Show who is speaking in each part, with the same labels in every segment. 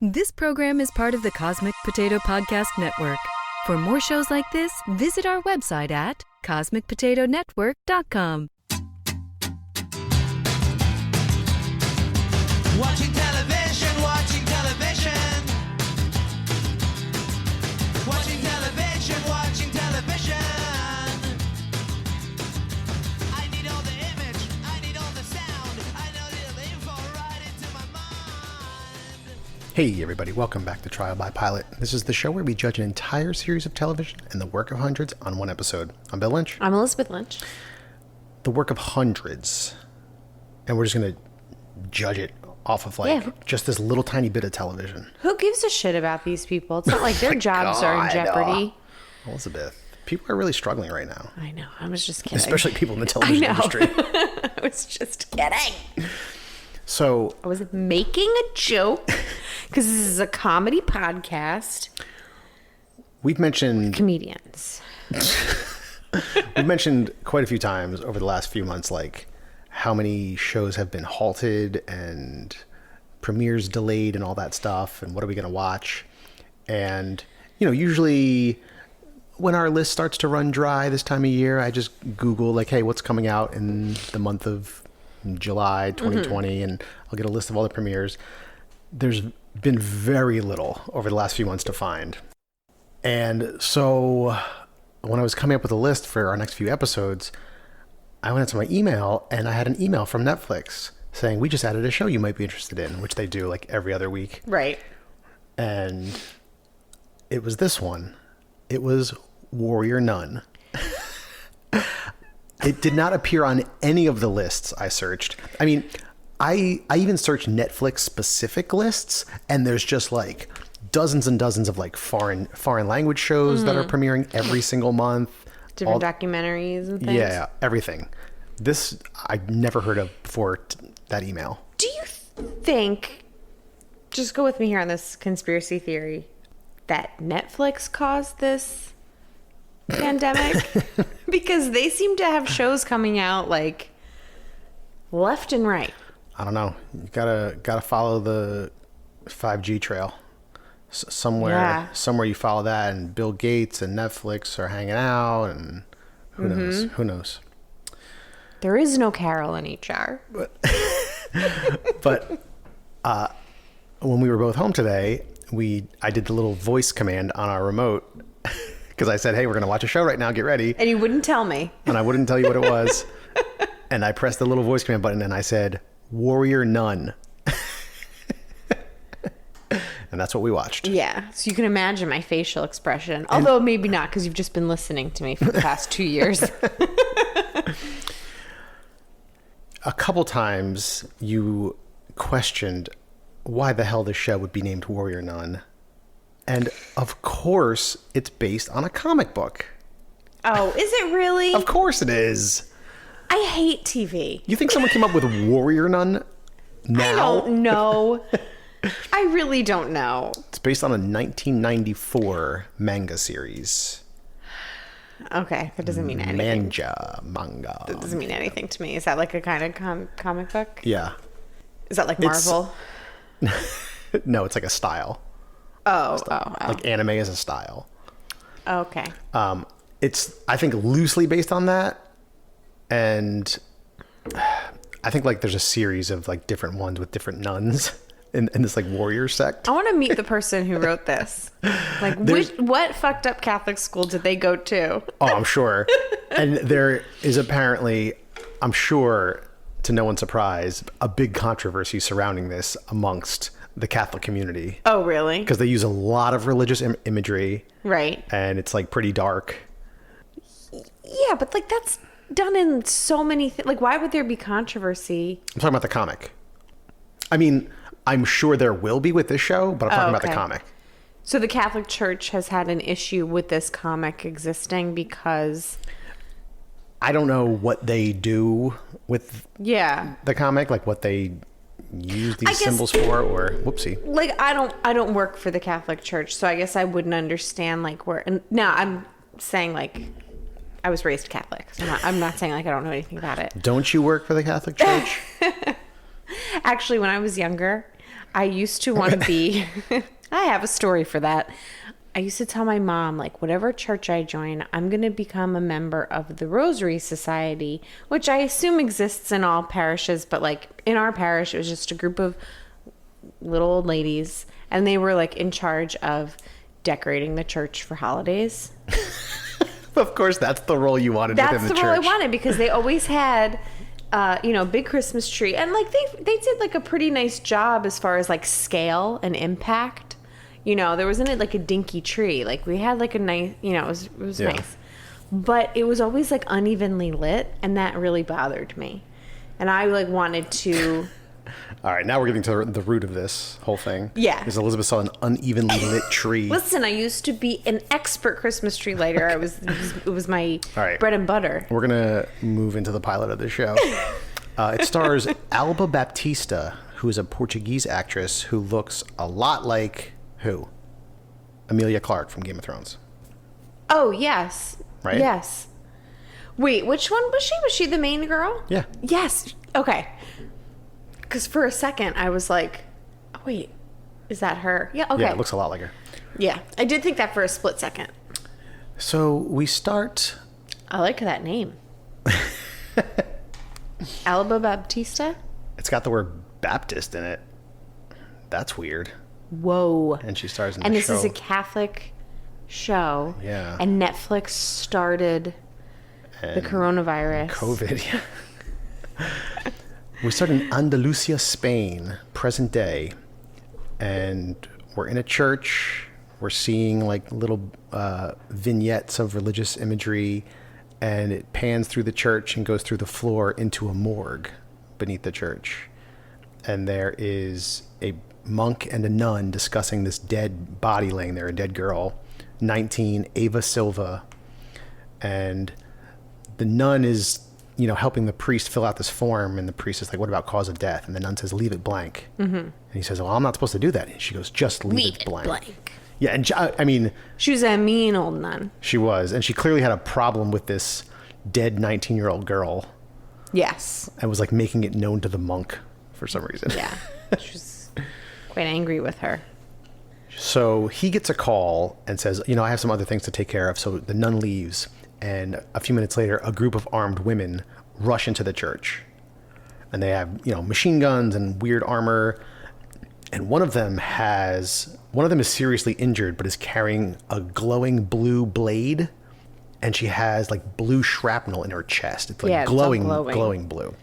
Speaker 1: This program is part of the Cosmic Potato Podcast Network. For more shows like this, visit our website at cosmicpotatonetwork.com.
Speaker 2: Watching television, watching television. Watching television, watching television. I need all the image, I need all the sound. I know the info right into my mind.
Speaker 3: Hey everybody, welcome back to Trial by Pilot. This is the show where we judge an entire series of television and the work of hundreds on one episode. I'm Bill Lynch.
Speaker 4: I'm Elizabeth Lynch.
Speaker 3: The work of hundreds. And we're just going to judge it off of just this little tiny bit of television.
Speaker 4: Who gives a shit about these people? It's not like their jobs are in jeopardy.
Speaker 3: Elizabeth, people are really struggling right now.
Speaker 4: I know. I was just kidding.
Speaker 3: Especially people in the television industry.
Speaker 4: I was just kidding.
Speaker 3: So
Speaker 4: I was making a joke because this is a comedy podcast.
Speaker 3: we've mentioned
Speaker 4: Comedians.
Speaker 3: We've mentioned quite a few times over the last few months, like how many shows have been halted and premieres delayed and all that stuff. And what are we going to watch? And, you know, usually when our list starts to run dry this time of year, I just Google like, hey, what's coming out in the month of July 2020? And I'll get a list of all the premieres. There's been very little over the last few months to find. And so when I was coming up with a list for our next few episodes, I went into my email and I had an email from Netflix saying, we just added a show you might be interested in, which they do like every other week.
Speaker 4: Right.
Speaker 3: And it was this one. It was Warrior Nun. It did not appear on any of the lists I searched. I mean, I even searched Netflix specific lists and there's just like dozens and dozens of like foreign language shows that are premiering every single month.
Speaker 4: Different documentaries and things.
Speaker 3: Yeah, everything. This I'd never heard of before that email.
Speaker 4: Do you think, just go with me here on this conspiracy theory, that Netflix caused this pandemic? Because they seem to have shows coming out like left and right.
Speaker 3: I don't know. You gotta follow the 5G trail. Somewhere you follow that, and Bill Gates and Netflix are hanging out, and who knows?
Speaker 4: There is no Carol in HR.
Speaker 3: But when we were both home today, I did the little voice command on our remote because I said, hey, we're going to watch a show right now. Get ready.
Speaker 4: And you wouldn't tell me.
Speaker 3: And I wouldn't tell you what it was. And I pressed the little voice command button and I said, Warrior Nun. And that's what we watched.
Speaker 4: Yeah. So you can imagine my facial expression. Although maybe not, because you've just been listening to me for the past 2 years.
Speaker 3: A couple times you questioned why the hell this show would be named Warrior Nun. And of course, it's based on a comic book.
Speaker 4: Oh, is it really?
Speaker 3: Of course it is.
Speaker 4: I hate TV.
Speaker 3: You think someone came up with Warrior Nun now?
Speaker 4: I don't know. I really don't know.
Speaker 3: It's based on a 1994 manga series.
Speaker 4: Okay, that doesn't mean anything.
Speaker 3: Manga.
Speaker 4: That doesn't mean anything to me. Is that like a kind of comic book?
Speaker 3: Yeah.
Speaker 4: Is that like Marvel?
Speaker 3: No, it's like a style.
Speaker 4: Oh.
Speaker 3: Like anime is a style.
Speaker 4: Okay.
Speaker 3: It's, I think, loosely based on that. And I think like there's a series of like different ones with different nuns in this like warrior sect.
Speaker 4: I want to meet the person who wrote this. Like, what fucked up Catholic school did they go to?
Speaker 3: Oh, I'm sure. And there is apparently, I'm sure, to no one's surprise, a big controversy surrounding this amongst the Catholic community.
Speaker 4: Oh, really?
Speaker 3: Because they use a lot of religious imagery.
Speaker 4: Right.
Speaker 3: And it's like pretty dark.
Speaker 4: Yeah, but like that's done in so many things. Like, why would there be controversy?
Speaker 3: I'm talking about the comic. I mean, I'm sure there will be with this show, but I'm talking about the comic.
Speaker 4: So the Catholic Church has had an issue with this comic existing because...
Speaker 3: I don't know what they do with the comic, like what they use these symbols for, or whoopsie.
Speaker 4: Like, I don't work for the Catholic Church, so I guess I wouldn't understand like where... And now I'm saying like... I was raised Catholic. So I'm not saying like I don't know anything about it.
Speaker 3: Don't you work for the Catholic Church?
Speaker 4: Actually, when I was younger, I used to want to be, I have a story for that. I used to tell my mom, like, whatever church I join, I'm going to become a member of the Rosary Society, which I assume exists in all parishes, but like in our parish, it was just a group of little old ladies, and they were like in charge of decorating the church for holidays.
Speaker 3: Of course, that's the role you wanted within the church.
Speaker 4: That's the role I wanted, because they always had, big Christmas tree. And like they did like a pretty nice job as far as like scale and impact. There wasn't like a dinky tree. Like we had like a nice, it was
Speaker 3: Yeah.
Speaker 4: nice. But it was always like unevenly lit, and that really bothered me. And I like wanted to...
Speaker 3: All right, now we're getting to the root of this whole thing.
Speaker 4: Yeah.
Speaker 3: Because Elizabeth saw an unevenly lit tree.
Speaker 4: Listen, I used to be an expert Christmas tree lighter. It was my
Speaker 3: All right.
Speaker 4: bread and butter.
Speaker 3: We're going to move into the pilot of the show. It stars Alba Baptista, who is a Portuguese actress who looks a lot like who? Emilia Clarke from Game of Thrones.
Speaker 4: Oh, yes.
Speaker 3: Right?
Speaker 4: Yes. Wait, which one was she? Was she the main girl?
Speaker 3: Yeah.
Speaker 4: Yes. Okay. Because for a second, I was like, oh, wait, is that her? Yeah, okay.
Speaker 3: Yeah, it looks a lot like her.
Speaker 4: Yeah, I did think that for a split second.
Speaker 3: So we start...
Speaker 4: I like that name. Alba Baptista?
Speaker 3: It's got the word Baptist in it. That's weird.
Speaker 4: Whoa.
Speaker 3: And she stars in
Speaker 4: And
Speaker 3: the
Speaker 4: this
Speaker 3: show.
Speaker 4: is a Catholic show.
Speaker 3: Yeah.
Speaker 4: And Netflix started the coronavirus.
Speaker 3: COVID, yeah. We start in Andalusia, Spain, present day. And we're in a church. We're seeing like little vignettes of religious imagery. And it pans through the church and goes through the floor into a morgue beneath the church. And there is a monk and a nun discussing this dead body laying there, a dead girl, 19, Ava Silva. And the nun is, helping the priest fill out this form. And the priest is like, what about cause of death? And the nun says, leave it blank. Mm-hmm. And he says, well, I'm not supposed to do that. And she goes, just leave it blank. Yeah, and I mean...
Speaker 4: She was a mean old nun.
Speaker 3: She was. And she clearly had a problem with this dead 19-year-old girl.
Speaker 4: Yes.
Speaker 3: And was like making it known to the monk for some reason.
Speaker 4: Yeah. She was quite angry with her.
Speaker 3: So he gets a call and says, I have some other things to take care of. So the nun leaves. And a few minutes later, a group of armed women rush into the church. And they have, machine guns and weird armor. And one of them is seriously injured, but is carrying a glowing blue blade. And she has like blue shrapnel in her chest. It's like
Speaker 4: Yeah, it's all
Speaker 3: glowing blue.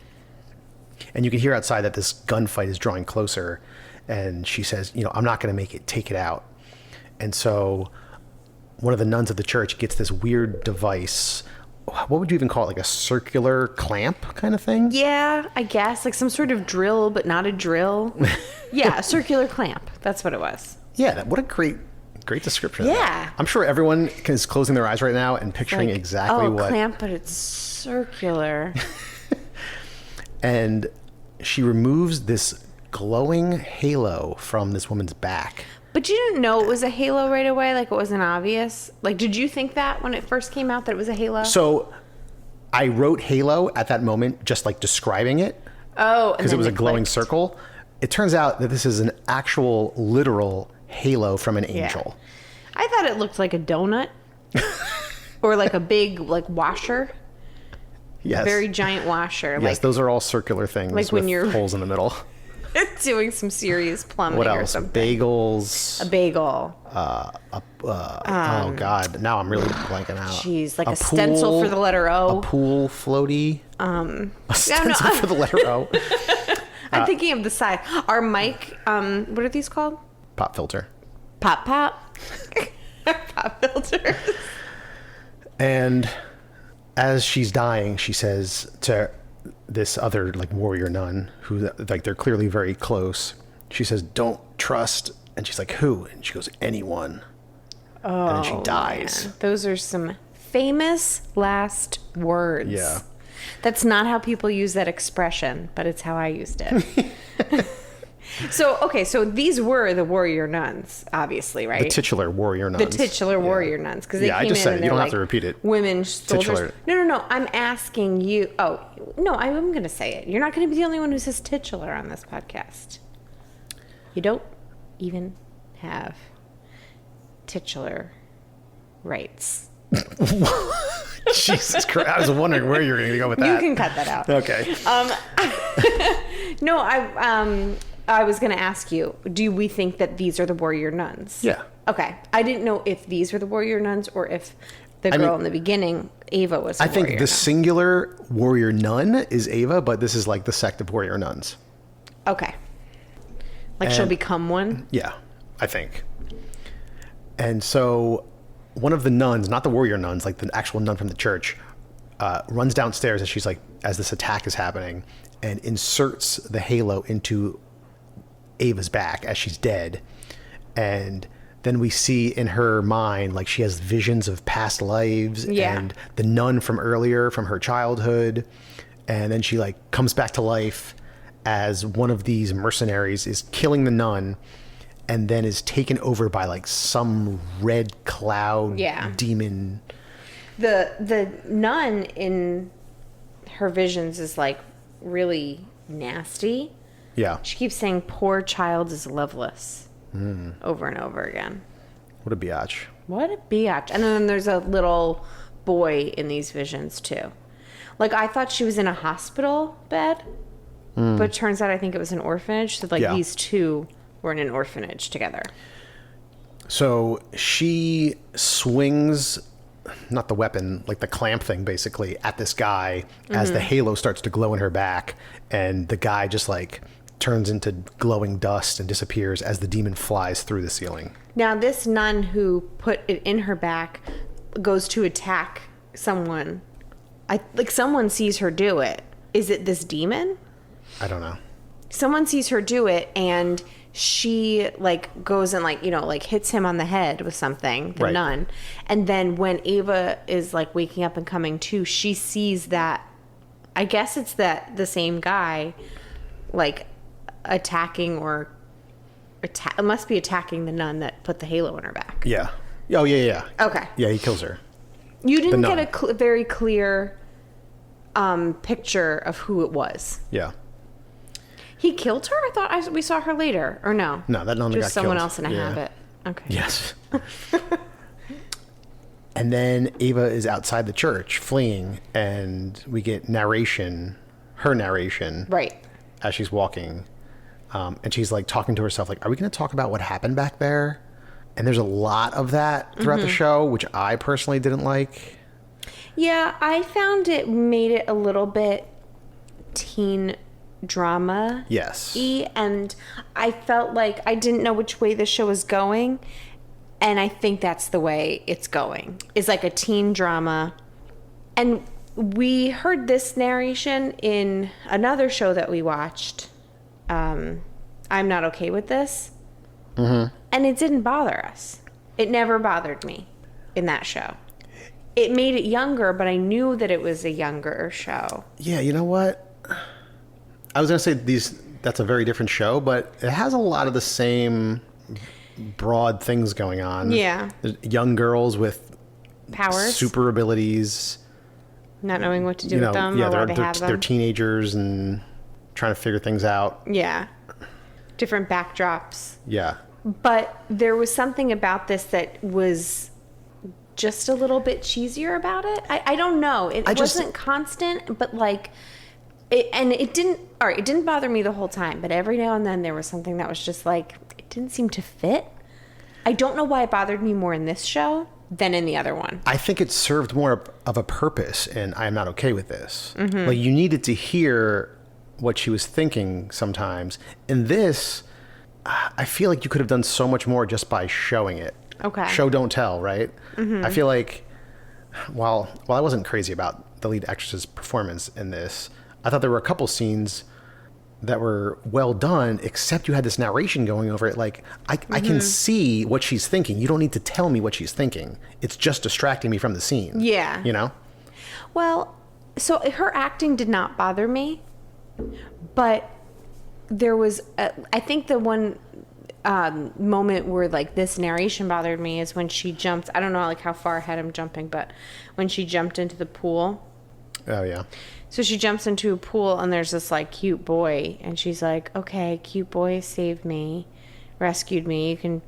Speaker 3: And you can hear outside that this gunfight is drawing closer. And she says, I'm not going to make it, take it out. And so one of the nuns of the church gets this weird device. What would you even call it? Like a circular clamp kind of thing?
Speaker 4: Yeah, I guess. Like some sort of drill, but not a drill. Yeah, a circular clamp. That's what it was.
Speaker 3: Yeah, what a great description. of
Speaker 4: Yeah.
Speaker 3: that. I'm sure everyone is closing their eyes right now and picturing
Speaker 4: Like,
Speaker 3: exactly what.
Speaker 4: clamp, but it's circular.
Speaker 3: And she removes this glowing halo from this woman's back.
Speaker 4: But you didn't know it was a halo right away? Like it wasn't obvious? Like, did you think that when it first came out that it was a halo?
Speaker 3: So I wrote halo at that moment, just like describing it.
Speaker 4: Oh,
Speaker 3: because it was a glowing circle. It turns out that this is an actual literal halo from an angel.
Speaker 4: I thought it looked like a donut. Or like a big washer.
Speaker 3: Yes.
Speaker 4: Very giant washer.
Speaker 3: Yes, those are all circular things
Speaker 4: like when
Speaker 3: with
Speaker 4: you're
Speaker 3: holes in the middle.
Speaker 4: doing some serious plumbing
Speaker 3: What
Speaker 4: or
Speaker 3: else?
Speaker 4: something.
Speaker 3: Bagels.
Speaker 4: A bagel.
Speaker 3: Oh God! Now I'm really blanking out.
Speaker 4: Jeez, like a stencil for the letter O.
Speaker 3: A pool floaty. A stencil for the letter O.
Speaker 4: I'm thinking of the side. Our mic. What are these called?
Speaker 3: Pop filter.
Speaker 4: Pop. Pop filters.
Speaker 3: And as she's dying, she says to this other warrior nun, who they're clearly very close. She says, "Don't trust." And she's like, "Who?" And she goes, "Anyone." And then she dies.
Speaker 4: Man. Those are some famous last words.
Speaker 3: Yeah.
Speaker 4: That's not how people use that expression, but it's how I used it. So these were the warrior nuns, obviously, right?
Speaker 3: The titular warrior nuns.
Speaker 4: The titular warrior nuns, because they
Speaker 3: Yeah, I
Speaker 4: came
Speaker 3: just
Speaker 4: in
Speaker 3: said it.
Speaker 4: and
Speaker 3: You
Speaker 4: they're
Speaker 3: don't have to repeat it.
Speaker 4: Women soldiers.
Speaker 3: Titular.
Speaker 4: No. I'm asking you. Oh no, I'm going to say it. You're not going to be the only one who says titular on this podcast. You don't even have titular rights.
Speaker 3: Jesus Christ. I was wondering where you were going to go with that.
Speaker 4: You can cut that out.
Speaker 3: Okay.
Speaker 4: No, I was going to ask you, do we think that these are the Warrior Nuns?
Speaker 3: Yeah.
Speaker 4: Okay. I didn't know if these were the Warrior Nuns or if the girl in the beginning, Ava, was
Speaker 3: I think the singular Warrior Nun is Ava, but this is like the sect of Warrior Nuns.
Speaker 4: Okay. Like she'll become one?
Speaker 3: Yeah, I think. And so one of the nuns, not the Warrior Nuns, like the actual nun from the church, runs downstairs as this attack is happening, and inserts the halo into Ava's back as she's dead. And then we see in her mind, like, she has visions of past lives and the nun from earlier, from her childhood. And then she like comes back to life as one of these mercenaries is killing the nun, and then is taken over by like some red cloud demon.
Speaker 4: The nun in her visions is like really nasty.
Speaker 3: Yeah.
Speaker 4: She keeps saying, "Poor child is loveless," over and over again.
Speaker 3: What a biatch.
Speaker 4: What a biatch. And then there's a little boy in these visions too. Like, I thought she was in a hospital bed, but it turns out I think it was an orphanage. So like these two were in an orphanage together.
Speaker 3: So she swings, not the weapon, like the clamp thing basically, at this guy as the halo starts to glow in her back, and the guy just like turns into glowing dust and disappears as the demon flies through the ceiling.
Speaker 4: Now this nun who put it in her back goes to attack someone. Someone sees her do it. Is it this demon?
Speaker 3: I don't know.
Speaker 4: Someone sees her do it, and she like goes and like, you know, like hits him on the head with something, the nun. And then when Ava is like waking up and coming to, she sees that, I guess it's the same guy like attacking it must be attacking the nun that put the halo in her back.
Speaker 3: Yeah. Oh, yeah.
Speaker 4: Okay.
Speaker 3: Yeah, he kills her.
Speaker 4: You didn't get a very clear picture of who it was.
Speaker 3: Yeah.
Speaker 4: He killed her? I thought we saw her later. Or no?
Speaker 3: No, that nun got killed.
Speaker 4: Just someone else in a habit. Okay.
Speaker 3: Yes. And then Ava is outside the church fleeing, and we get her narration.
Speaker 4: Right.
Speaker 3: As she's walking. And she's like talking to herself, like, are we going to talk about what happened back there? And there's a lot of that throughout the show, which I personally didn't like.
Speaker 4: Yeah, I found it made it a little bit teen drama.
Speaker 3: Yes.
Speaker 4: And I felt like I didn't know which way the show was going. And I think that's the way it's going. It's like a teen drama. And we heard this narration in another show that we watched. I'm Not Okay With This. Mm-hmm. And it didn't bother us. It never bothered me in that show. It made it younger, but I knew that it was a younger show.
Speaker 3: Yeah, you know what? I was going to say that's a very different show, but it has a lot of the same broad things going on.
Speaker 4: Yeah.
Speaker 3: There's young girls with
Speaker 4: powers,
Speaker 3: super abilities,
Speaker 4: not knowing what to do with them,
Speaker 3: yeah,
Speaker 4: or why they have them.
Speaker 3: They're teenagers and trying to figure things out.
Speaker 4: Yeah. Different backdrops.
Speaker 3: Yeah.
Speaker 4: But there was something about this that was just a little bit cheesier about it. I don't know. It wasn't constant, but like it didn't bother me the whole time, but every now and then there was something that was just like, it didn't seem to fit. I don't know why it bothered me more in this show than in the other one.
Speaker 3: I think it served more of a purpose, and I Am Not Okay With This. Mm-hmm. Like, you needed to hear what she was thinking sometimes. In this, I feel like you could have done so much more just by showing it.
Speaker 4: Okay.
Speaker 3: Show, don't tell, right? Mm-hmm. I feel like, while I wasn't crazy about the lead actress's performance in this, I thought there were a couple scenes that were well done, except you had this narration going over it. Like, I can see what she's thinking. You don't need to tell me what she's thinking. It's just distracting me from the scene.
Speaker 4: Yeah.
Speaker 3: You know?
Speaker 4: Well, so her acting did not bother me, but there was, I think the one moment where like this narration bothered me is when she jumped. I don't know like how far ahead I'm jumping, but when she jumped into the pool.
Speaker 3: Oh, yeah.
Speaker 4: So she jumps into a pool and there's this like cute boy and she's like, okay, cute boy, save me. rescued me. You can,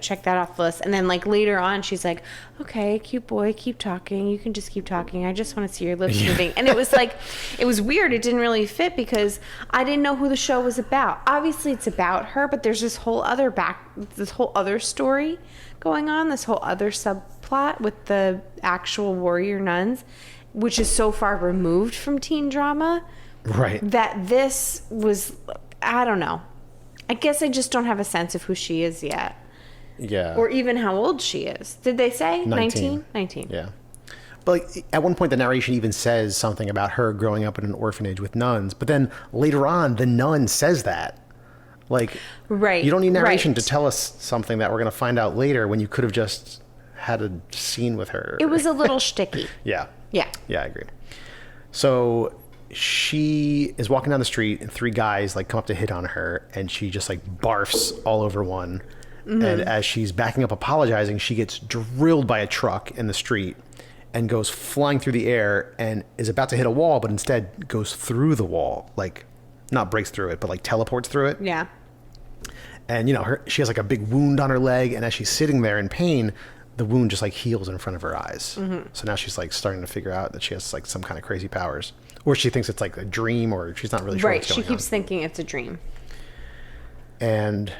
Speaker 4: check that off the list. And then, like, later on, she's like, okay, cute boy, keep talking. You can just keep talking. I just want to see your lips moving. And it was like, it was weird. It didn't really fit because I didn't know who the show was about. Obviously, it's about her, but there's this whole other story going on, this whole other subplot with the actual warrior nuns, which is so far removed from teen drama.
Speaker 3: Right.
Speaker 4: That this was, I don't know. I guess I just don't have a sense of who she is yet.
Speaker 3: Yeah.
Speaker 4: Or even how old she is. Did they say? 19? 19.
Speaker 3: Yeah. But like, at one point, the narration even says something about her growing up in an orphanage with nuns. But then later on, the nun says that. Like,
Speaker 4: right.
Speaker 3: You don't need narration to tell us something that we're going to find out later when you could have just had a scene with her.
Speaker 4: It was a little shticky.
Speaker 3: Yeah.
Speaker 4: Yeah.
Speaker 3: Yeah, I agree. So she is walking down the street and 3 guys like come up to hit on her and she just like barfs all over one. Mm-hmm. And as she's backing up apologizing, she gets drilled by a truck in the street and goes flying through the air and is about to hit a wall, but instead goes through the wall, like not breaks through it, but like teleports through it.
Speaker 4: Yeah.
Speaker 3: And she has like a big wound on her leg, and as she's sitting there in pain, the wound just like heals in front of her eyes. Mm-hmm. So now she's like starting to figure out that she has like some kind of crazy powers, or she thinks it's like a dream, or she's not really sure what's going on.
Speaker 4: Right, she keeps thinking it's a dream.
Speaker 3: And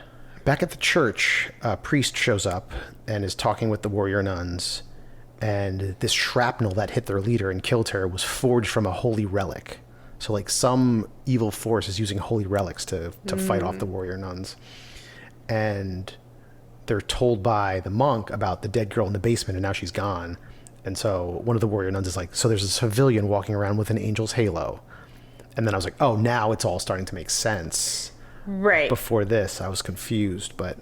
Speaker 3: back at the church, a priest shows up and is talking with the warrior nuns, and this shrapnel that hit their leader and killed her was forged from a holy relic. So like some evil force is using holy relics to fight off the warrior nuns. And they're told by the monk about the dead girl in the basement, and now she's gone. And so one of the warrior nuns is like, so there's a civilian walking around with an angel's halo. And then I was like, oh, now it's all starting to make sense.
Speaker 4: Right.
Speaker 3: Before this, I was confused, but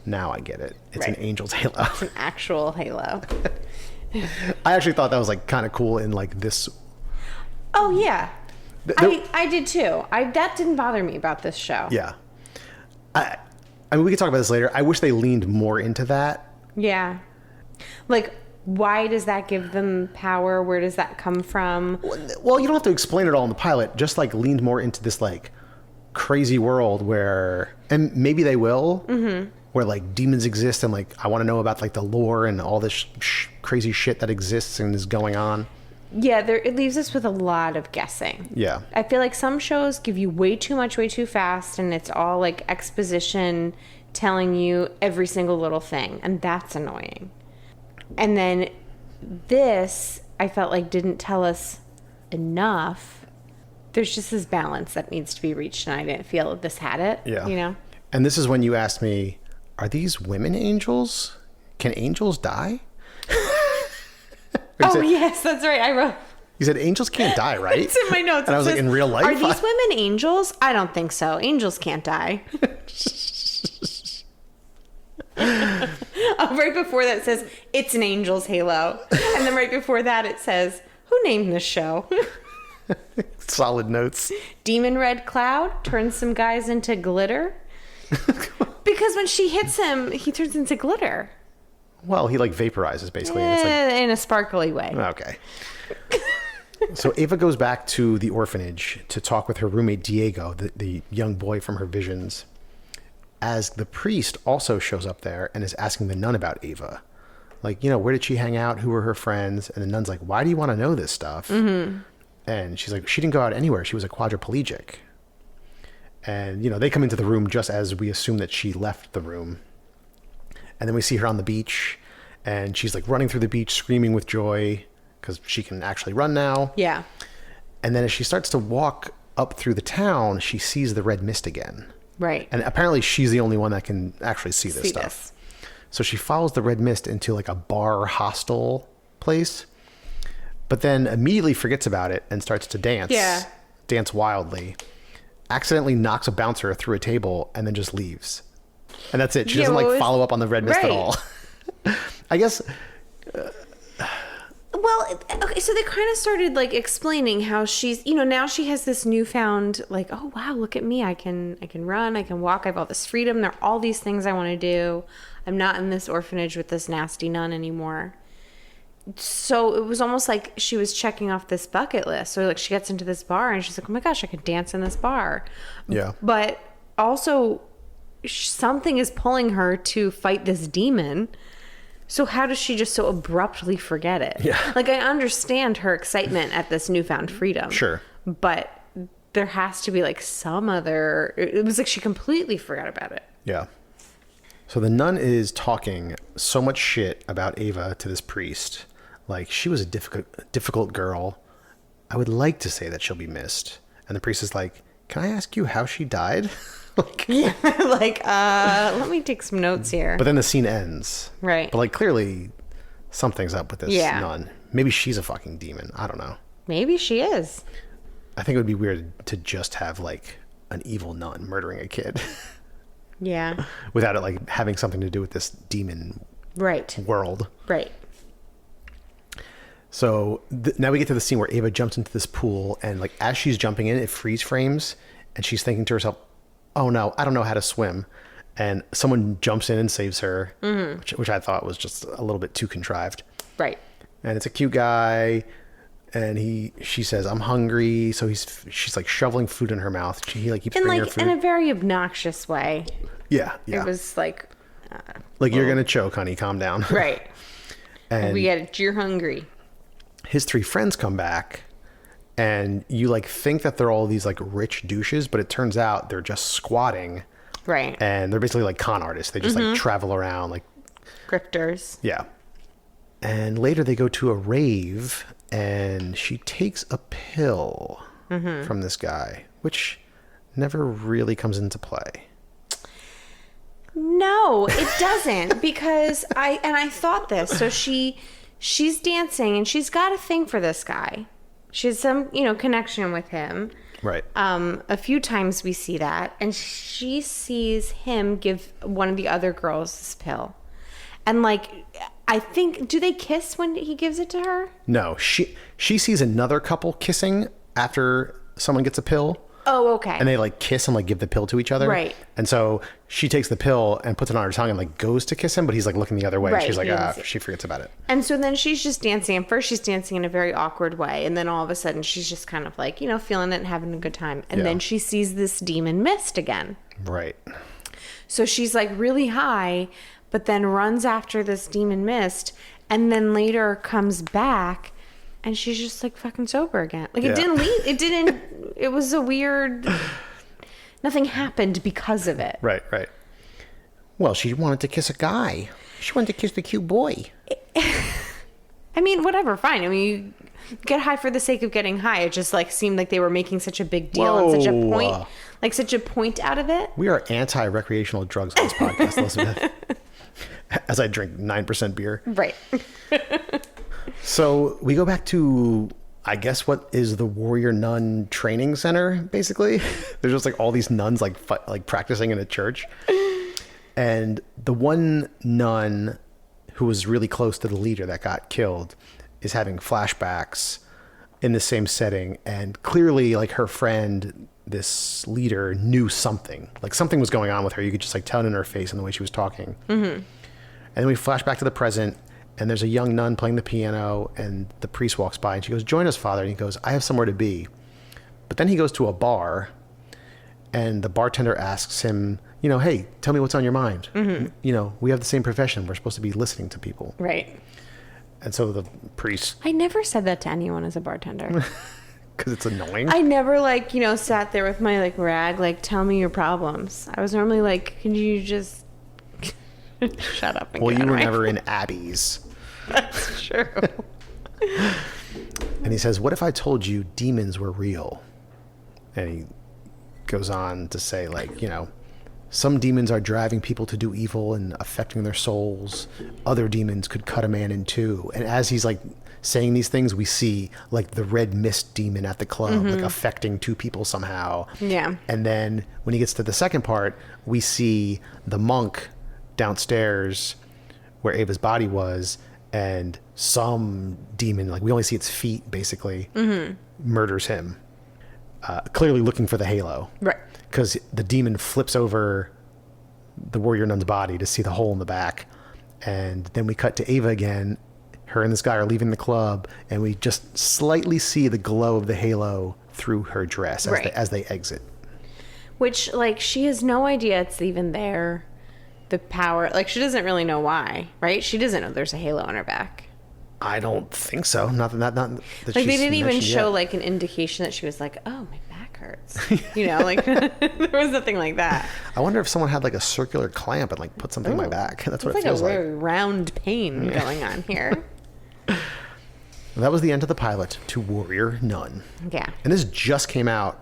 Speaker 3: now I get it. It's an angel's halo.
Speaker 4: It's an actual halo.
Speaker 3: I actually thought that was like kind of cool in like this.
Speaker 4: Oh, yeah. I did too. That didn't bother me about this show.
Speaker 3: Yeah. I mean, we could talk about this later. I wish they leaned more into that.
Speaker 4: Yeah. Like, why does that give them power? Where does that come from?
Speaker 3: Well, you don't have to explain it all in the pilot. Just like leaned more into this like crazy world where, and maybe they will, where like demons exist, and like I want to know about like the lore and all this crazy shit that exists and is going on.
Speaker 4: Yeah, it leaves us with a lot of guessing.
Speaker 3: Yeah.
Speaker 4: I feel like some shows give you way too much, way too fast, and it's all like exposition telling you every single little thing, and that's annoying. And then this, I felt like didn't tell us enough. There's just this balance that needs to be reached, and I didn't feel this had it.
Speaker 3: Yeah. And this is when you asked me, are these women angels? Can angels die?
Speaker 4: Oh, yes, that's right. I wrote.
Speaker 3: You said angels can't die, right?
Speaker 4: It's in my notes.
Speaker 3: And I was like, in real life?
Speaker 4: Are these women angels? I don't think so. Angels can't die. Right before that it says, it's an angel's halo. And then right before that it says, who named this show?
Speaker 3: Solid notes.
Speaker 4: Demon Red Cloud turns some guys into glitter. Because when she hits him, he turns into glitter.
Speaker 3: Well, he like vaporizes basically. And it's like,
Speaker 4: in a sparkly way.
Speaker 3: Okay. So Ava goes back to the orphanage to talk with her roommate Diego, the young boy from her visions, as the priest also shows up there and is asking the nun about Ava. Like, where did she hang out? Who were her friends? And the nun's like, why do you want to know this stuff? Mm-hmm. And she's like, she didn't go out anywhere. She was a quadriplegic. And, they come into the room just as we assume that she left the room. And then we see her on the beach, and she's like running through the beach screaming with joy because she can actually run now.
Speaker 4: Yeah.
Speaker 3: And then as she starts to walk up through the town, she sees the red mist again.
Speaker 4: Right.
Speaker 3: And apparently she's the only one that can actually see this stuff. So she follows the red mist into like a bar hostel place, but then immediately forgets about it and starts to dance.
Speaker 4: Yeah.
Speaker 3: Dance wildly. Accidentally knocks a bouncer through a table and then just leaves. And that's it. She doesn't like follow up on the red mist at all. I guess.
Speaker 4: Well, okay, so they kind of started like explaining how she's, now she has this newfound like, oh wow, look at me. I can run, I can walk, I have all this freedom. There are all these things I want to do. I'm not in this orphanage with this nasty nun anymore. So it was almost like she was checking off this bucket list. Or like she gets into this bar and she's like, oh my gosh, I could dance in this bar.
Speaker 3: Yeah.
Speaker 4: But also something is pulling her to fight this demon. So how does she just so abruptly forget it?
Speaker 3: Yeah.
Speaker 4: Like, I understand her excitement at this newfound freedom.
Speaker 3: Sure.
Speaker 4: But there has to be like some other... It was like she completely forgot about it.
Speaker 3: Yeah. So the nun is talking so much shit about Ava to this priest. Like, she was a difficult girl. I would like to say that she'll be missed. And the priest is like, can I ask you how she died? Like,
Speaker 4: Yeah. Like, let me take some notes here.
Speaker 3: but then the scene ends.
Speaker 4: Right.
Speaker 3: But like, clearly something's up with this
Speaker 4: Yeah.
Speaker 3: nun. Maybe she's a fucking demon. I don't know.
Speaker 4: Maybe she is.
Speaker 3: I think it would be weird to just have like an evil nun murdering a kid
Speaker 4: Yeah.
Speaker 3: without it like having something to do with this demon
Speaker 4: Right.
Speaker 3: world.
Speaker 4: Right.
Speaker 3: So now we get to the scene where Ava jumps into this pool, and like as she's jumping in, it freeze frames, and she's thinking to herself, "Oh no, I don't know how to swim," and someone jumps in and saves her, which I thought was just a little bit too contrived.
Speaker 4: Right.
Speaker 3: And it's a cute guy, and she says, "I'm hungry," so she's like shoveling food in her mouth. He like keeps
Speaker 4: And
Speaker 3: bringing her
Speaker 4: like
Speaker 3: food.
Speaker 4: in a very obnoxious way.
Speaker 3: Yeah.
Speaker 4: It was like,
Speaker 3: like you're gonna choke, honey. Calm down.
Speaker 4: right.
Speaker 3: And
Speaker 4: We get it. You're hungry.
Speaker 3: his three friends come back, and you like think that they're all these like rich douches, but it turns out they're just squatting,
Speaker 4: Right.
Speaker 3: and they're basically like con artists. They just like travel around, like,
Speaker 4: Grifters.
Speaker 3: yeah. And later they go to a rave, and she takes a pill from this guy, which never really comes into play.
Speaker 4: No, it doesn't, because I thought this. So she's dancing and she's got a thing for this guy. She has some, connection with him.
Speaker 3: Right.
Speaker 4: A few times we see that, and she sees him give one of the other girls this pill. And like, I think, do they kiss when he gives it to her?
Speaker 3: No, she sees another couple kissing after someone gets a pill.
Speaker 4: Oh, okay.
Speaker 3: And they like kiss and like give the pill to each other.
Speaker 4: Right.
Speaker 3: And so she takes the pill and puts it on her tongue and like goes to kiss him, but he's like looking the other way.
Speaker 4: Right,
Speaker 3: She's like,
Speaker 4: he doesn't see it.
Speaker 3: she forgets about it.
Speaker 4: And so then she's just dancing. And first she's dancing in a very awkward way. And then all of a sudden she's just kind of like, feeling it and having a good time. And
Speaker 3: Yeah.
Speaker 4: then she sees this demon mist again.
Speaker 3: Right.
Speaker 4: So she's like really high, but then runs after this demon mist. And then later comes back and she's just like fucking sober again. Like
Speaker 3: Yeah.
Speaker 4: it didn't, it was a weird, nothing happened because of it.
Speaker 3: Right. Well, she wanted to kiss a guy. She wanted to kiss the cute boy.
Speaker 4: I mean, whatever, fine. I mean, you get high for the sake of getting high. It just like seemed like they were making such a big deal and such a point out of it.
Speaker 3: We are anti-recreational drugs on this podcast, Elizabeth. As I drink 9% beer.
Speaker 4: Right.
Speaker 3: So we go back to, I guess, what is the Warrior Nun training center, basically. There's just like all these nuns like practicing in a church. And the one nun who was really close to the leader that got killed is having flashbacks in the same setting. And clearly, like, her friend, this leader, knew something. Like, something was going on with her. You could just like tell it in her face and the way she was talking. Mm-hmm. And then we flash back to the present, and there's a young nun playing the piano, and the priest walks by, and she goes, "Join us, Father." And he goes, "I have somewhere to be." But then he goes to a bar, and the bartender asks him, "Hey, tell me what's on your mind. Mm-hmm. We have the same profession. We're supposed to be listening to people."
Speaker 4: Right.
Speaker 3: And so the priest,
Speaker 4: I never said that to anyone as a bartender.
Speaker 3: because it's annoying.
Speaker 4: I never sat there with my rag, tell me your problems. I was normally like, can you just shut up and
Speaker 3: Well,
Speaker 4: get
Speaker 3: you
Speaker 4: out of
Speaker 3: were
Speaker 4: my-
Speaker 3: never in Abby's.
Speaker 4: That's true.
Speaker 3: And he says, "What if I told you demons were real?" And he goes on to say, some demons are driving people to do evil and affecting their souls. Other demons could cut a man in two. And as he's saying these things, we see the red mist demon at the club, affecting two people somehow.
Speaker 4: Yeah.
Speaker 3: And then when he gets to the second part, we see the monk downstairs where Ava's body was, and some demon, we only see its feet basically, murders him. Clearly looking for the halo.
Speaker 4: Right.
Speaker 3: Because the demon flips over the warrior nun's body to see the hole in the back. And then we cut to Ava again. Her and this guy are leaving the club, and we just slightly see the glow of the halo through her dress
Speaker 4: Right.
Speaker 3: as they exit.
Speaker 4: Which, like, she has no idea it's even there. The power, like, she doesn't really know why, right? She doesn't know there's a halo on her back.
Speaker 3: I don't think so. Not that
Speaker 4: Like,
Speaker 3: she's
Speaker 4: they didn't even
Speaker 3: mentioned
Speaker 4: show,
Speaker 3: yet.
Speaker 4: like, an indication that she was like, oh, my back hurts. You know, like, there was nothing like that.
Speaker 3: I wonder if someone had like a circular clamp and like put something in my back. That's what
Speaker 4: It's
Speaker 3: it
Speaker 4: like
Speaker 3: feels
Speaker 4: a
Speaker 3: like.
Speaker 4: very round pain going on here.
Speaker 3: That was the end of the pilot to Warrior Nun.
Speaker 4: Yeah.
Speaker 3: And this just came out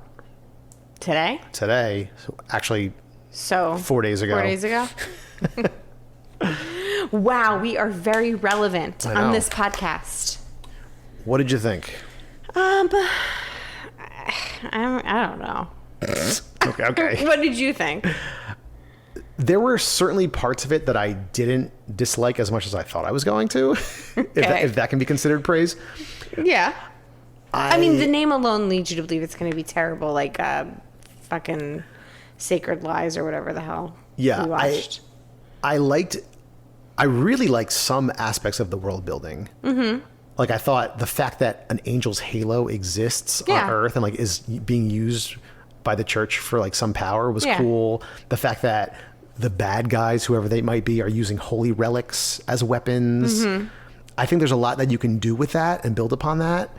Speaker 4: Today?
Speaker 3: today. So actually,
Speaker 4: So
Speaker 3: 4 days ago.
Speaker 4: 4 days ago? Wow, we are very relevant
Speaker 3: I
Speaker 4: on
Speaker 3: know.
Speaker 4: this podcast.
Speaker 3: What did you think?
Speaker 4: I don't know.
Speaker 3: Okay.
Speaker 4: What did you think?
Speaker 3: There were certainly parts of it that I didn't dislike as much as I thought I was going to, if that can be considered praise.
Speaker 4: Yeah. I mean, the name alone leads you to believe it's going to be terrible, like fucking Sacred Lies or whatever the hell
Speaker 3: Yeah,
Speaker 4: we watched.
Speaker 3: I really liked some aspects of the world building. Mm-hmm. Like I thought the fact that an angel's halo exists on Earth and like is being used by the church for like some power was cool. The fact that the bad guys, whoever they might be, are using holy relics as weapons. Mm-hmm. I think there's a lot that you can do with that and build upon that.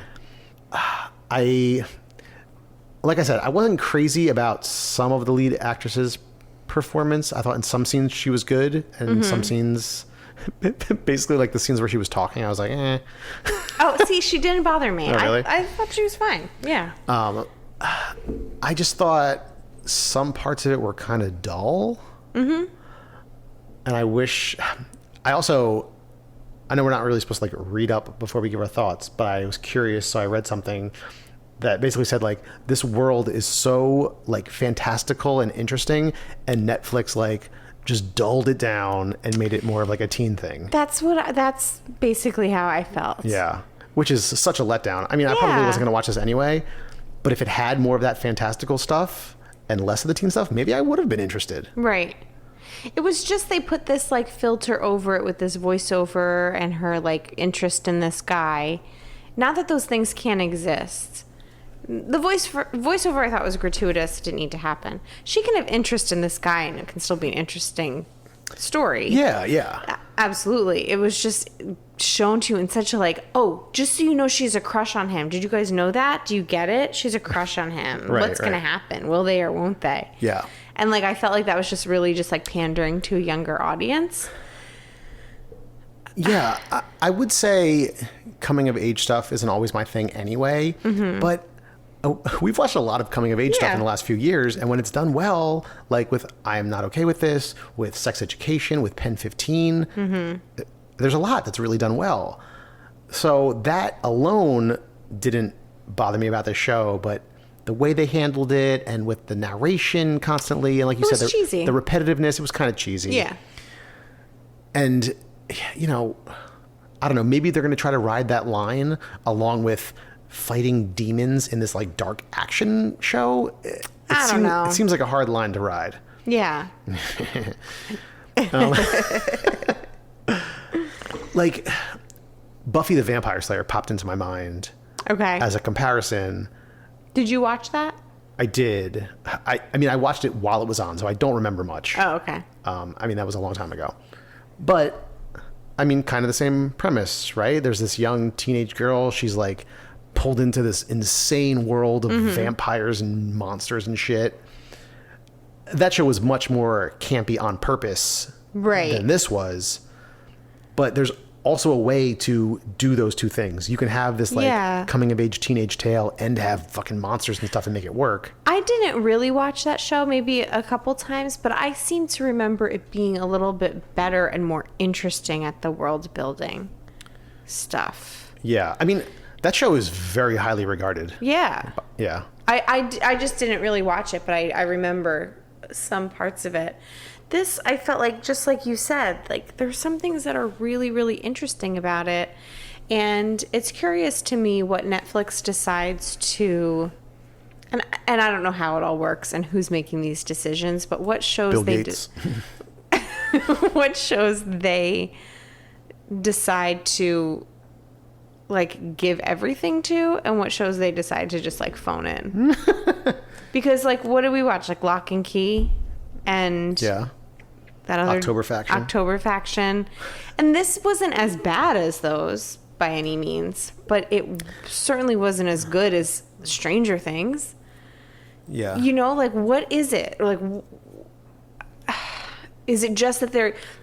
Speaker 3: Like I said, I wasn't crazy about some of the lead actress's performance. I thought in some scenes she was good, and some scenes, basically like the scenes where she was talking, I was like, eh.
Speaker 4: Oh, see, she didn't bother me.
Speaker 3: Oh, really?
Speaker 4: I thought she was fine. Yeah.
Speaker 3: I just thought some parts of it were kind of dull. Mm-hmm. And I know we're not really supposed to like read up before we give our thoughts, but I was curious, so I read something that basically said like this world is so like fantastical and interesting, and Netflix like just dulled it down and made it more of like a teen thing.
Speaker 4: That's basically how I felt.
Speaker 3: Yeah, which is such a letdown. I mean, I probably wasn't going to watch this anyway, but if it had more of that fantastical stuff and less of the teen stuff, maybe I would have been interested.
Speaker 4: Right. It was just they put this like filter over it with this voiceover and her like interest in this guy. Not that those things can't exist. The voiceover I thought was gratuitous. It didn't need to happen. She can have interest in this guy and it can still be an interesting story.
Speaker 3: Yeah.
Speaker 4: Absolutely. It was just shown to you in such a like, oh, just so you know she's a crush on him. Did you guys know that? Do you get it? She's a crush on him.
Speaker 3: Right,
Speaker 4: What's going to happen? Will they or won't they?
Speaker 3: Yeah.
Speaker 4: And like I felt like that was just really just like pandering to a younger audience.
Speaker 3: Yeah, I would say coming of age stuff isn't always my thing anyway, but we've watched a lot of coming of age stuff in the last few years, and when it's done well, like with I Am Not Okay With This, with Sex Education, with Pen 15, there's a lot that's really done well. So that alone didn't bother me about the show, but the way they handled it and with the narration constantly, and like you said, the repetitiveness, it was kind of cheesy.
Speaker 4: Yeah.
Speaker 3: And, you know, I don't know, maybe they're going to try to ride that line along with fighting demons in this like dark action show.
Speaker 4: I don't know.
Speaker 3: It seems like a hard line to ride.
Speaker 4: Yeah.
Speaker 3: Like Buffy the Vampire Slayer popped into my mind
Speaker 4: Okay.
Speaker 3: as a comparison.
Speaker 4: Did you watch that?
Speaker 3: I did. I mean, I watched it while it was on, so I don't remember much.
Speaker 4: Oh, okay.
Speaker 3: I mean, that was a long time ago. But, I mean, kind of the same premise, right? There's this young teenage girl. She's like pulled into this insane world of vampires and monsters and shit. That show was much more campy on purpose than this was. But there's also a way to do those two things. You can have this like coming of age teenage tale and have fucking monsters and stuff and make it work.
Speaker 4: I didn't really watch that show, maybe a couple times, but I seem to remember it being a little bit better and more interesting at the world building stuff.
Speaker 3: Yeah. I mean, that show is very highly regarded.
Speaker 4: Yeah.
Speaker 3: Yeah.
Speaker 4: I just didn't really watch it, but I remember some parts of it. This, I felt like, just like you said, like there's some things that are really, really interesting about it. And it's curious to me what Netflix decides to, and I don't know how it all works and who's making these decisions, but what shows
Speaker 3: Bill
Speaker 4: they
Speaker 3: Gates.
Speaker 4: what shows they decide to like give everything to, and what shows they decide to just like phone in. Because, like, what did we watch? Like, Lock and Key and
Speaker 3: Yeah.
Speaker 4: that other
Speaker 3: October Faction.
Speaker 4: October Faction. And this wasn't as bad as those by any means, but it certainly wasn't as good as Stranger Things.
Speaker 3: Yeah.
Speaker 4: You know, like, what is it? Like, is it just that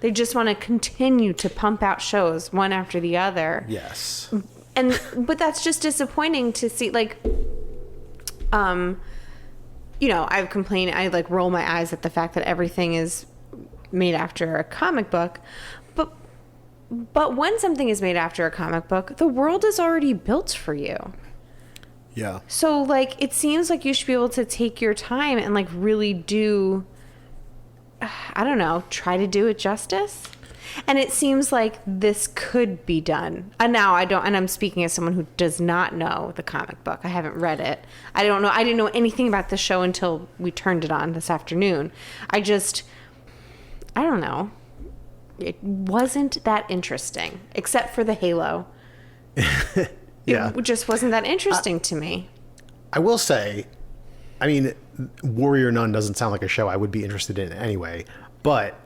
Speaker 4: they just want to continue to pump out shows one after the other?
Speaker 3: Yes.
Speaker 4: But that's just disappointing to see. Like, you know, I've complained, I like roll my eyes at the fact that everything is made after a comic book, but when something is made after a comic book, the world is already built for you.
Speaker 3: Yeah.
Speaker 4: So, like, it seems like you should be able to take your time and, like, really do, I don't know, try to do it justice. And it seems like this could be done. And now and I'm speaking as someone who does not know the comic book. I haven't read it. I didn't know anything about the show until we turned it on this afternoon. I don't know. It wasn't that interesting, except for the Halo.
Speaker 3: Yeah.
Speaker 4: It just wasn't that interesting to me.
Speaker 3: I will say, I mean, Warrior Nun doesn't sound like a show I would be interested in anyway, but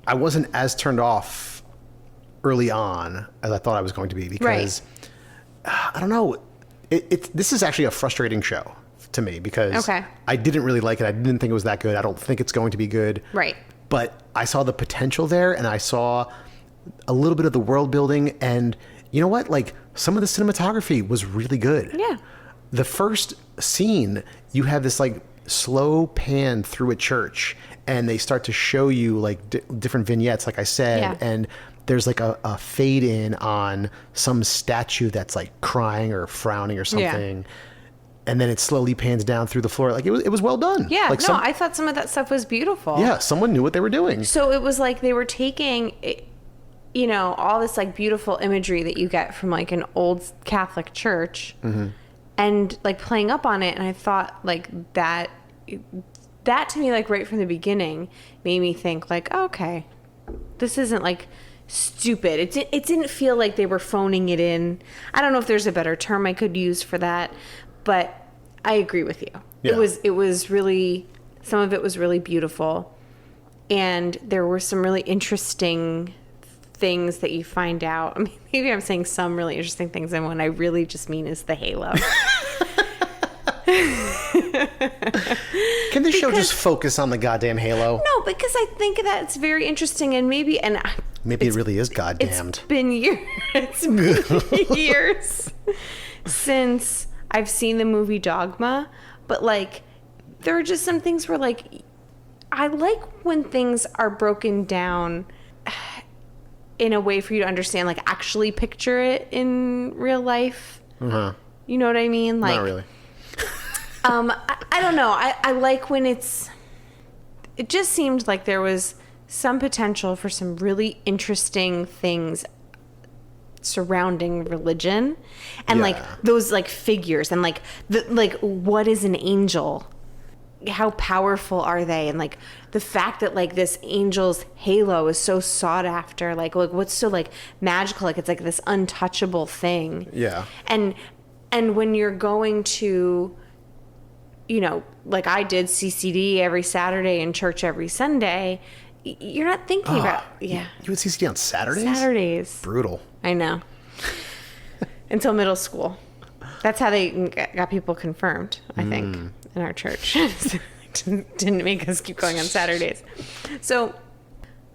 Speaker 3: I wasn't as turned off early on as I thought I was going to be because, I don't know, this is actually a frustrating show to me because I didn't really like it. I didn't think it was that good. I don't think it's going to be good.
Speaker 4: Right.
Speaker 3: But I saw the potential there, and I saw a little bit of the world building, and you know what? Like, some of the cinematography was really good.
Speaker 4: Yeah.
Speaker 3: The first scene, you have this like slow pan through a church, and they start to show you like different vignettes, like I said, and there's like a fade in on some statue that's like crying or frowning or something. And then it slowly pans down through the floor. Like, it was well done.
Speaker 4: Yeah,
Speaker 3: like
Speaker 4: I thought some of that stuff was beautiful.
Speaker 3: Yeah, someone knew what they were doing.
Speaker 4: So it was like they were taking, you know, all this like beautiful imagery that you get from like an old Catholic church and like playing up on it. And I thought like that to me, like right from the beginning, made me think like, oh, okay, this isn't like stupid. It didn't feel like they were phoning it in. I don't know if there's a better term I could use for that. But I agree with you.
Speaker 3: Yeah.
Speaker 4: It was really, some of it was really beautiful. And there were some really interesting things that you find out. I mean, maybe I'm saying some really interesting things, and what I really just mean is the Halo.
Speaker 3: Can this show just focus on the goddamn Halo?
Speaker 4: No, because I think that it's very interesting, and maybe
Speaker 3: it really is goddamned.
Speaker 4: It's been years since I've seen the movie Dogma, but like there are just some things where like I like when things are broken down in a way for you to understand, like actually picture it in real life. You know what I mean? Like,
Speaker 3: not really.
Speaker 4: I don't know. I like when it just seemed like there was some potential for some really interesting things surrounding religion and like those like figures and like what is an angel, how powerful are they, and like the fact that like this angel's halo is so sought after, like what's so like magical, like it's like this untouchable thing. And when you're going to, you know, like I did CCD every Saturday and church every Sunday, you're not thinking about you
Speaker 3: had CCD on Saturdays?
Speaker 4: Saturdays.
Speaker 3: Brutal.
Speaker 4: I know. Until middle school. That's how they got people confirmed, I think, in our church. Didn't make us keep going on Saturdays. So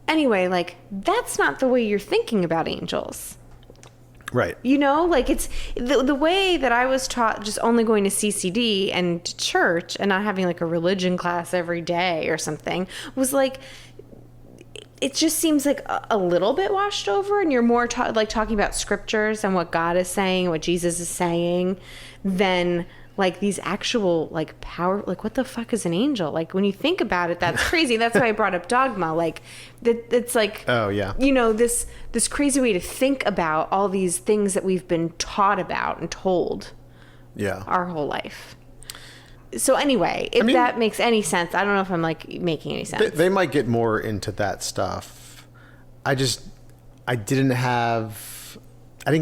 Speaker 4: anyway, like that's not the way you're thinking about angels.
Speaker 3: Right.
Speaker 4: You know, like it's the way that I was taught, just only going to CCD and to church and not having like a religion class every day or something, was like, it just seems like a little bit washed over, and you're more talking about scriptures and what God is saying, what Jesus is saying, than like these actual like power. Like, what the fuck is an angel? Like, when you think about it, that's crazy. That's why I brought up Dogma. Like, it's like,
Speaker 3: oh yeah,
Speaker 4: you know, this crazy way to think about all these things that we've been taught about and told, our whole life. So anyway, if that makes any sense, I don't know if I'm like making any sense.
Speaker 3: They might get more into that stuff. I didn't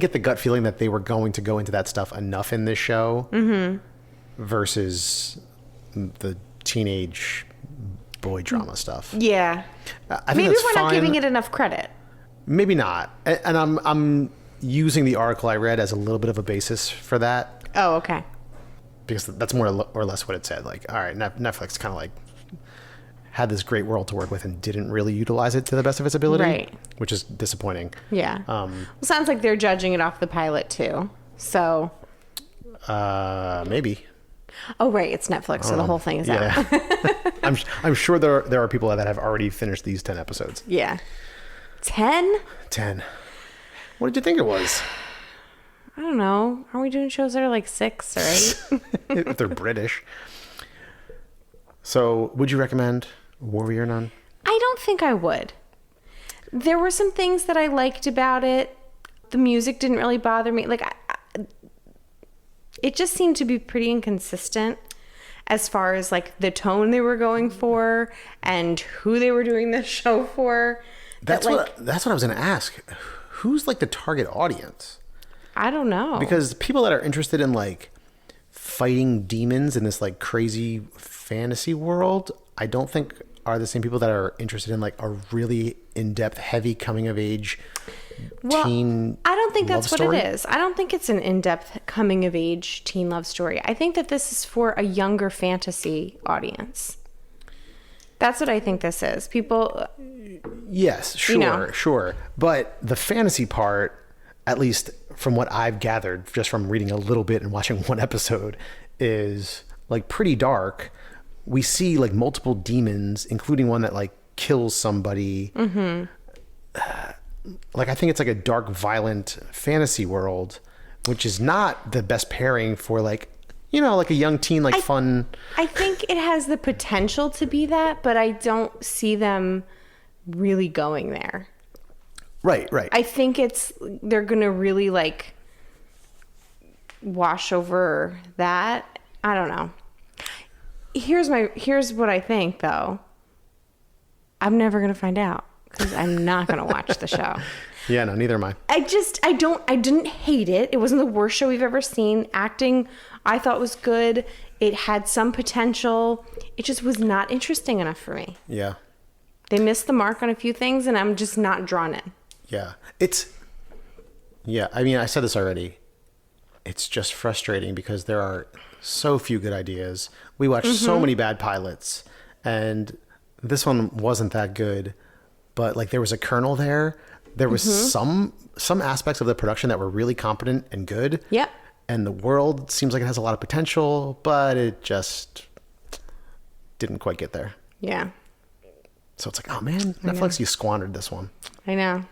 Speaker 3: get the gut feeling that they were going to go into that stuff enough in this show. versus the teenage boy drama stuff.
Speaker 4: Yeah.
Speaker 3: I think
Speaker 4: Maybe
Speaker 3: that's
Speaker 4: we're not
Speaker 3: fine.
Speaker 4: giving it enough credit.
Speaker 3: Maybe not. And I'm using the article I read as a little bit of a basis for that,
Speaker 4: Oh, okay.
Speaker 3: because that's more or less what it said. Like, all right, Netflix kind of like had this great world to work with and didn't really utilize it to the best of its ability,
Speaker 4: Right.
Speaker 3: which is disappointing.
Speaker 4: Yeah. Well, sounds like they're judging it off the pilot too. So.
Speaker 3: Maybe.
Speaker 4: Oh, right. It's Netflix, so the whole thing is out.
Speaker 3: Yeah. I'm sure there are people that have already finished these 10 episodes.
Speaker 4: Yeah. 10?
Speaker 3: 10. What did you think it was?
Speaker 4: I don't know. Are we doing shows that are like 6 or 8?
Speaker 3: If they're British. So, would you recommend Warrior Nun?
Speaker 4: I don't think I would. There were some things that I liked about it. The music didn't really bother me. Like, it just seemed to be pretty inconsistent as far as like the tone they were going for and who they were doing this show for.
Speaker 3: That's what I was going to ask. Who's like the target audience?
Speaker 4: I don't know.
Speaker 3: Because people that are interested in like fighting demons in this like crazy fantasy world, I don't think are the same people that are interested in like a really in-depth, heavy coming of age teen.
Speaker 4: I don't think that's
Speaker 3: love
Speaker 4: what
Speaker 3: story.
Speaker 4: it is. I don't think it's an in-depth coming of age teen love story. I think that this is for a younger fantasy audience. That's what I think this is. People,
Speaker 3: Yes, sure,
Speaker 4: You know.
Speaker 3: sure. But the fantasy part, at least from what I've gathered just from reading a little bit and watching one episode, is like pretty dark. We see like multiple demons, including one that like kills somebody. Mm-hmm. Like I think it's like a dark, violent fantasy world, which is not the best pairing for like, you know, like a young teen, like fun.
Speaker 4: I think it has the potential to be that, but I don't see them really going there.
Speaker 3: Right.
Speaker 4: I think they're gonna really like wash over that. I don't know. Here's what I think though. I'm never gonna find out because I'm not gonna watch the show.
Speaker 3: Yeah, no, neither am I.
Speaker 4: I didn't hate it. It wasn't the worst show we've ever seen. Acting, I thought was good. It had some potential. It just was not interesting enough for me.
Speaker 3: Yeah.
Speaker 4: They missed the mark on a few things and I'm just not drawn in.
Speaker 3: Yeah. I mean, I said this already. It's just frustrating because there are so few good ideas. We watched so many bad pilots, and this one wasn't that good, but like there was a kernel there. There was some aspects of the production that were really competent and good.
Speaker 4: Yep.
Speaker 3: And the world seems like it has a lot of potential, but it just didn't quite get there.
Speaker 4: Yeah,
Speaker 3: So it's like, oh man, Netflix, you squandered this one.
Speaker 4: I know.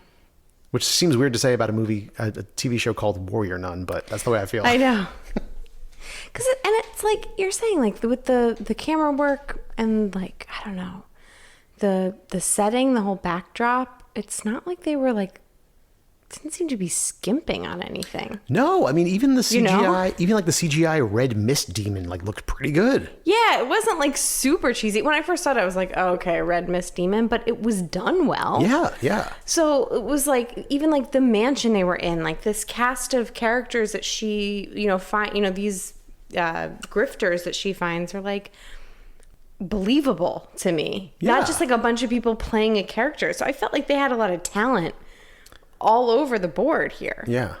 Speaker 3: Which seems weird to say about a TV show called Warrior Nun, but that's the way I feel.
Speaker 4: I know. And it's like you're saying, like with the camera work and like, I don't know, the setting, the whole backdrop, it's not like they were like, didn't seem to be skimping on anything.
Speaker 3: No, I mean, even the CGI,
Speaker 4: You know?
Speaker 3: even like the CGI red mist demon, like looked pretty good.
Speaker 4: Yeah, it wasn't like super cheesy. When I first saw it, I was like, oh, okay, red mist demon, but it was done well.
Speaker 3: Yeah.
Speaker 4: So it was like, even like the mansion they were in, like this cast of characters that she, these grifters that she finds are like believable to me.
Speaker 3: Yeah.
Speaker 4: Not just like a bunch of people playing a character. So I felt like they had a lot of talent all over the board here.
Speaker 3: Yeah.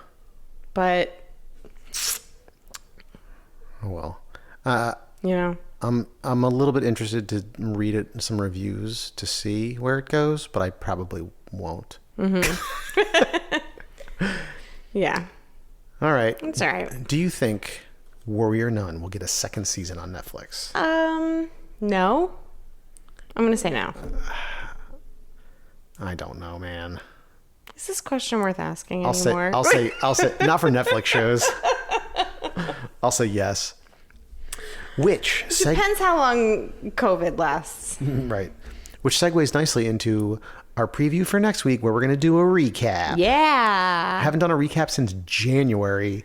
Speaker 4: But,
Speaker 3: Oh well. I'm a little bit interested to read some reviews to see where it goes, but I probably won't.
Speaker 4: Yeah.
Speaker 3: All right.
Speaker 4: It's all right.
Speaker 3: Do you think Warrior Nun will get a second season on Netflix?
Speaker 4: No. I'm going to say no.
Speaker 3: I don't know, man.
Speaker 4: Is this question worth asking
Speaker 3: I'll
Speaker 4: anymore?
Speaker 3: say not for Netflix shows. I'll say yes. Which
Speaker 4: Depends how long COVID lasts.
Speaker 3: right. Which segues nicely into our preview for next week, where we're going to do a recap.
Speaker 4: Yeah.
Speaker 3: I haven't done a recap since January,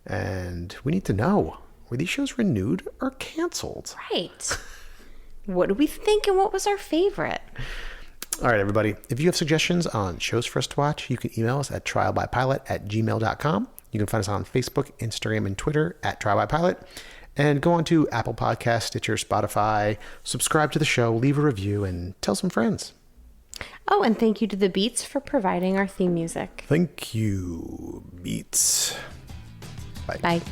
Speaker 3: and we need to know, were these shows renewed or canceled?
Speaker 4: Right. What do we think and what was our favorite?
Speaker 3: All right, everybody. If you have suggestions on shows for us to watch, you can email us at trialbypilot@gmail.com. You can find us on Facebook, Instagram, and Twitter at trialbypilot. And go on to Apple Podcasts, Stitcher, Spotify, subscribe to the show, leave a review, and tell some friends.
Speaker 4: Oh, and thank you to the Beats for providing our theme music.
Speaker 3: Thank you, Beats. Bye.
Speaker 4: Bye.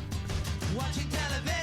Speaker 2: Watching television.